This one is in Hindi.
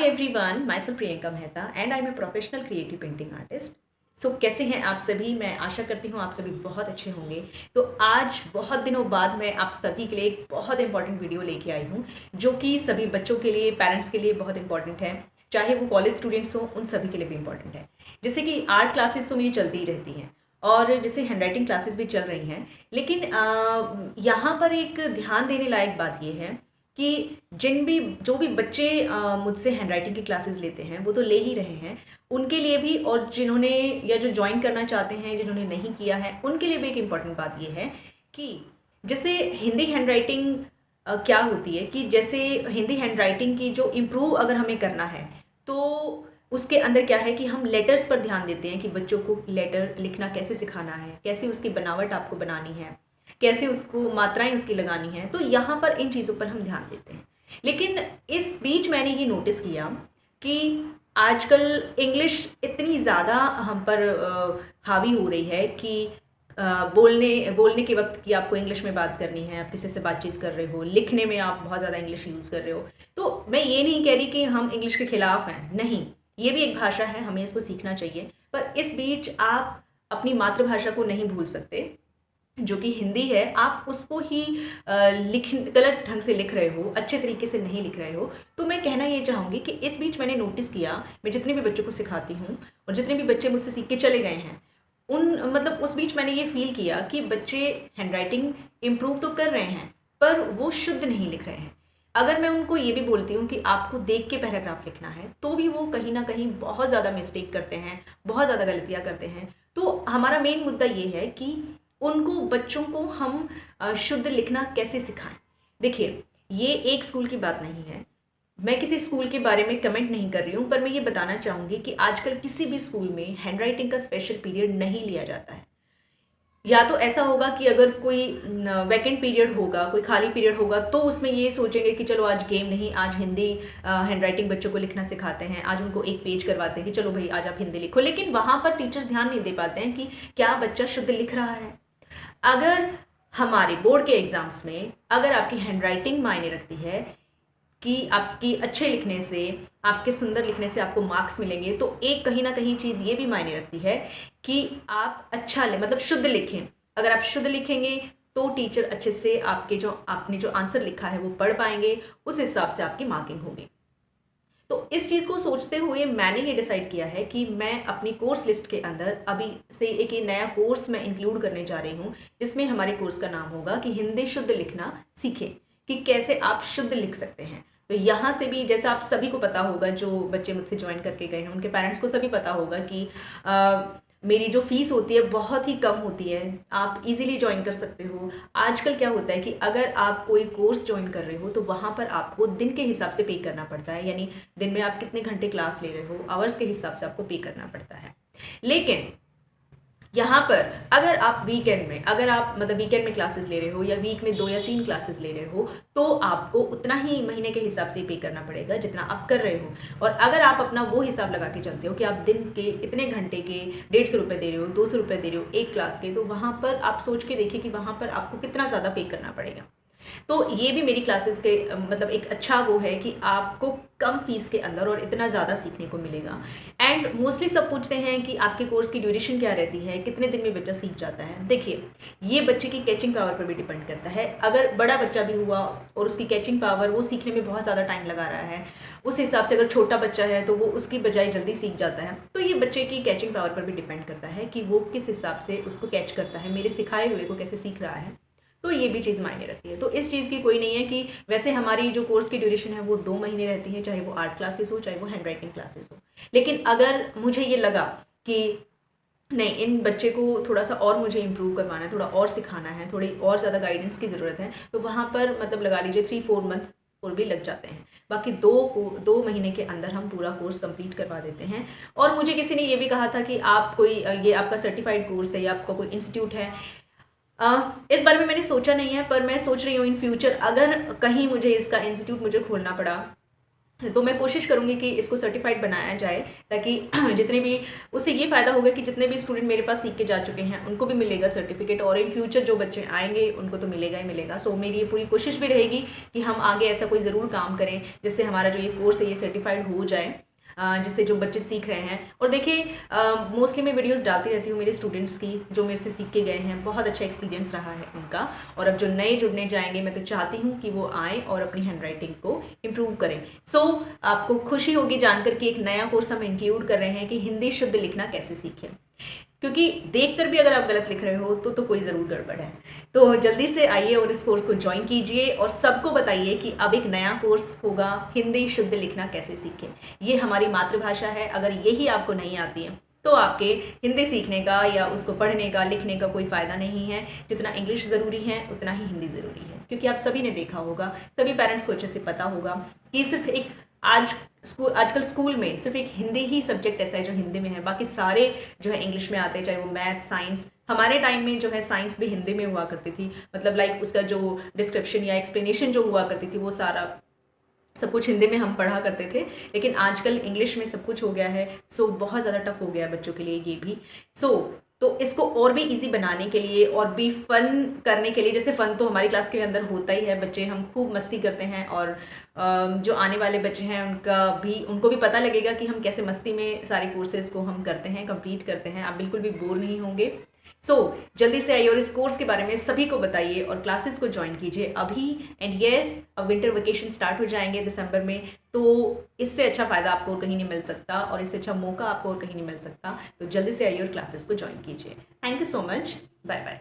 everyone, myself Priyanka Mehta and I'm a professional creative painting artist. कैसे हैं आप सभी? मैं आशा करती हूँ आप सभी बहुत अच्छे होंगे। तो आज बहुत दिनों बाद मैं आप सभी के लिए एक बहुत इंपॉर्टेंट वीडियो लेके आई हूँ, जो कि सभी बच्चों के लिए, पेरेंट्स के लिए बहुत इंपॉर्टेंट है। चाहे वो कॉलेज स्टूडेंट्स हों, उन सभी के लिए भी इम्पॉर्टेंट है। जैसे कि आर्ट क्लासेस तो मेरी चलती ही रहती हैं और जैसे हैंडराइटिंग क्लासेस भी चल रही हैं, लेकिन यहाँ पर एक ध्यान देने लायक बात ये है कि जो भी बच्चे मुझसे हैंडराइटिंग की क्लासेस लेते हैं, वो तो ले ही रहे हैं, उनके लिए भी, और जिन्होंने या जो ज्वाइन करना चाहते हैं, जिन्होंने नहीं किया है, उनके लिए भी एक इम्पॉर्टेंट बात ये है कि जैसे हिंदी हैंडराइटिंग क्या होती है कि जैसे हिंदी हैंडराइटिंग की जो इम्प्रूव अगर हमें करना है, तो उसके अंदर क्या है कि हम लेटर्स पर ध्यान देते हैं कि बच्चों को लेटर लिखना कैसे सिखाना है, कैसे उसकी बनावट आपको बनानी है, कैसे उसको मात्राएं उसकी लगानी है। तो यहाँ पर इन चीज़ों पर हम ध्यान देते हैं। लेकिन इस बीच मैंने ये नोटिस किया कि आजकल इंग्लिश इतनी ज़्यादा हम पर हावी हो रही है कि बोलने के वक्त कि आपको इंग्लिश में बात करनी है, आप किसी से बातचीत कर रहे हो, लिखने में आप बहुत ज़्यादा इंग्लिश यूज़ कर रहे हो। तो मैं ये नहीं कह रही कि हम इंग्लिश के खिलाफ हैं, नहीं, ये भी एक भाषा है, हमें इसको सीखना चाहिए। पर इस बीच आप अपनी मातृभाषा को नहीं भूल सकते, जो कि हिंदी है। आप उसको ही गलत ढंग से लिख रहे हो, अच्छे तरीके से नहीं लिख रहे हो। तो मैं कहना ये चाहूँगी कि इस बीच मैंने नोटिस किया, मैं जितने भी बच्चों को सिखाती हूँ और जितने भी बच्चे मुझसे सीख के चले गए हैं, उस बीच मैंने ये फील किया कि बच्चे हैंडराइटिंग इम्प्रूव तो कर रहे हैं, पर वो शुद्ध नहीं लिख रहे हैं। अगर मैं उनको ये भी बोलती हूँ कि आपको देख के पैराग्राफ लिखना है, तो भी वो कहीं ना कहीं बहुत ज़्यादा मिस्टेक करते हैं, बहुत ज़्यादा गलतियाँ करते हैं। तो हमारा मेन मुद्दा ये है कि उनको, बच्चों को हम शुद्ध लिखना कैसे सिखाएं। देखिए, ये एक स्कूल की बात नहीं है, मैं किसी स्कूल के बारे में कमेंट नहीं कर रही हूँ, पर मैं ये बताना चाहूँगी कि आजकल किसी भी स्कूल में हैंडराइटिंग का स्पेशल पीरियड नहीं लिया जाता है। या तो ऐसा होगा कि अगर कोई वैकेंट पीरियड होगा, कोई खाली पीरियड होगा, तो उसमें ये सोचेंगे कि चलो आज गेम नहीं, आज हिंदी हैंडराइटिंग बच्चों को लिखना सिखाते हैं, आज उनको एक पेज करवाते हैं कि चलो भाई आज आप हिंदी लिखो। लेकिन वहाँ पर टीचर्स ध्यान नहीं दे पाते हैं कि क्या बच्चा शुद्ध लिख रहा है। अगर हमारे बोर्ड के एग्ज़ाम्स में अगर आपकी हैंडराइटिंग मायने रखती है कि आपकी अच्छे लिखने से, आपके सुंदर लिखने से आपको मार्क्स मिलेंगे, तो एक कहीं ना कहीं चीज़ ये भी मायने रखती है कि आप अच्छा मतलब शुद्ध लिखें। अगर आप शुद्ध लिखेंगे तो टीचर अच्छे से आपने जो आंसर लिखा है वो पढ़ पाएंगे, उस हिसाब से आपकी मार्किंग होगी। तो इस चीज़ को सोचते हुए मैंने ये डिसाइड किया है कि मैं अपनी कोर्स लिस्ट के अंदर अभी से एक ये नया कोर्स मैं इंक्लूड करने जा रही हूँ, जिसमें हमारे कोर्स का नाम होगा कि हिंदी शुद्ध लिखना सीखें, कि कैसे आप शुद्ध लिख सकते हैं। तो यहाँ से भी, जैसा आप सभी को पता होगा, जो बच्चे मुझसे ज्वाइन करके गए हैं उनके पेरेंट्स को सभी पता होगा कि मेरी जो फीस होती है बहुत ही कम होती है, आप इजीली ज्वाइन कर सकते हो। आजकल क्या होता है कि अगर आप कोई कोर्स ज्वाइन कर रहे हो तो वहाँ पर आपको दिन के हिसाब से पे करना पड़ता है, यानी दिन में आप कितने घंटे क्लास ले रहे हो, आवर्स के हिसाब से आपको पे करना पड़ता है। लेकिन यहाँ पर अगर आप वीकेंड में क्लासेस ले रहे हो, या वीक में 2 या 3 क्लासेस ले रहे हो, तो आपको उतना ही महीने के हिसाब से पे करना पड़ेगा जितना आप कर रहे हो। और अगर आप अपना वो हिसाब लगा के चलते हो कि आप दिन के इतने घंटे के 150 रुपये दे रहे हो, 200 रुपये दे रहे हो एक क्लास के, तो वहाँ पर आप सोच के देखिए कि वहाँ पर आपको कितना ज़्यादा पे करना पड़ेगा। तो ये भी मेरी क्लासेस के मतलब एक अच्छा वो है कि आपको कम फीस के अंदर और इतना ज़्यादा सीखने को मिलेगा। एंड मोस्टली सब पूछते हैं कि आपके कोर्स की ड्यूरेशन क्या रहती है, कितने दिन में बच्चा सीख जाता है। देखिए, ये बच्चे की कैचिंग पावर पर भी डिपेंड करता है। अगर बड़ा बच्चा भी हुआ और उसकी कैचिंग पावर, वो सीखने में बहुत ज़्यादा टाइम लगा रहा है, उस हिसाब से अगर छोटा बच्चा है तो वो उसकी बजाय जल्दी सीख जाता है। तो ये बच्चे की कैचिंग पावर पर भी डिपेंड करता है कि वो किस हिसाब से उसको कैच करता है, मेरे सिखाए हुए को कैसे सीख रहा है। तो ये भी चीज़ मायने रखती है। तो इस चीज़ की कोई नहीं है कि वैसे हमारी जो कोर्स की ड्यूरेशन है वो 2 महीने रहती है, चाहे वो आर्ट क्लासेस हो, चाहे वो हैंडराइटिंग क्लासेस हो। लेकिन अगर मुझे ये लगा कि नहीं, इन बच्चे को थोड़ा सा और मुझे इम्प्रूव करवाना है, थोड़ा और सिखाना है, थोड़ी और ज़्यादा गाइडेंस की ज़रूरत है, तो वहाँ पर मतलब लगा लीजिए 3-4 मंथ और भी लग जाते हैं। बाकी 2 महीने के अंदर हम पूरा कोर्स कंप्लीट करवा देते हैं। और मुझे किसी ने ये भी कहा था कि आप कोई ये आपका सर्टिफाइड कोर्स है या आपका कोई इंस्टीट्यूट है। इस बारे में मैंने सोचा नहीं है, पर मैं सोच रही हूँ इन फ्यूचर अगर कहीं मुझे इसका इंस्टीट्यूट खोलना पड़ा तो मैं कोशिश करूँगी कि इसको सर्टिफाइड बनाया जाए, ताकि जितने भी, उससे ये फ़ायदा होगा कि जितने भी स्टूडेंट मेरे पास सीख के जा चुके हैं उनको भी मिलेगा सर्टिफिकेट, और इन फ्यूचर जो बच्चे आएंगे उनको तो मिलेगा ही मिलेगा। सो मेरी ये पूरी कोशिश भी रहेगी कि हम आगे ऐसा कोई ज़रूर काम करें जिससे हमारा जो ये कोर्स है ये सर्टिफाइड हो जाए, जिससे जो बच्चे सीख रहे हैं। और देखिए, मोस्टली मैं वीडियोस डालती रहती हूँ मेरे स्टूडेंट्स की, जो मेरे से सीख के गए हैं, बहुत अच्छा एक्सपीरियंस रहा है उनका। और अब जो नए जुड़ने जाएंगे, मैं तो चाहती हूँ कि वो आएँ और अपनी हैंड राइटिंग को इम्प्रूव करें। सो आपको खुशी होगी जानकर कि एक नया कोर्स हम इंक्लूड कर रहे हैं कि हिंदी शुद्ध लिखना कैसे सीखें, क्योंकि देखकर भी अगर आप गलत लिख रहे हो तो कोई ज़रूर गड़बड़ है। तो जल्दी से आइए और इस कोर्स को ज्वाइन कीजिए और सबको बताइए कि अब एक नया कोर्स होगा, हिंदी शुद्ध लिखना कैसे सीखें। ये हमारी मातृभाषा है, अगर यही आपको नहीं आती है तो आपके हिंदी सीखने का या उसको पढ़ने का लिखने का कोई फ़ायदा नहीं है। जितना इंग्लिश ज़रूरी है उतना ही हिंदी ज़रूरी है, क्योंकि आप सभी ने देखा होगा, सभी पेरेंट्स को अच्छे से पता होगा कि सिर्फ एक आजकल स्कूल में सिर्फ एक हिंदी ही सब्जेक्ट ऐसा है जो हिंदी में है, बाकी सारे जो है इंग्लिश में आते हैं, चाहे वो मैथ, साइंस। हमारे टाइम में जो है साइंस भी हिंदी में हुआ करती थी, मतलब लाइक उसका जो डिस्क्रिप्शन या एक्सप्लेनेशन जो हुआ करती थी वो सारा सब कुछ हिंदी में हम पढ़ा करते थे। लेकिन आजकल इंग्लिश में सब कुछ हो गया है, सो बहुत ज़्यादा टफ हो गया है बच्चों के लिए ये भी। तो इसको और भी इजी बनाने के लिए और भी फन करने के लिए, जैसे फ़न तो हमारी क्लास के अंदर होता ही है, बच्चे हम खूब मस्ती करते हैं, और जो आने वाले बच्चे हैं उनको भी पता लगेगा कि हम कैसे मस्ती में सारे कोर्सेज़ को हम करते हैं, कंप्लीट करते हैं। आप बिल्कुल भी बोर नहीं होंगे। सो जल्दी से आइए और इस कोर्स के बारे में सभी को बताइए और क्लासेस को ज्वाइन कीजिए अभी। एंड येस, अब विंटर वेकेशन स्टार्ट हो जाएंगे दिसंबर में, तो इससे अच्छा फ़ायदा आपको और कहीं नहीं मिल सकता, और इससे अच्छा मौका आपको और कहीं नहीं मिल सकता। तो जल्दी से आइए और क्लासेस को ज्वाइन कीजिए। Thank you so much, bye bye.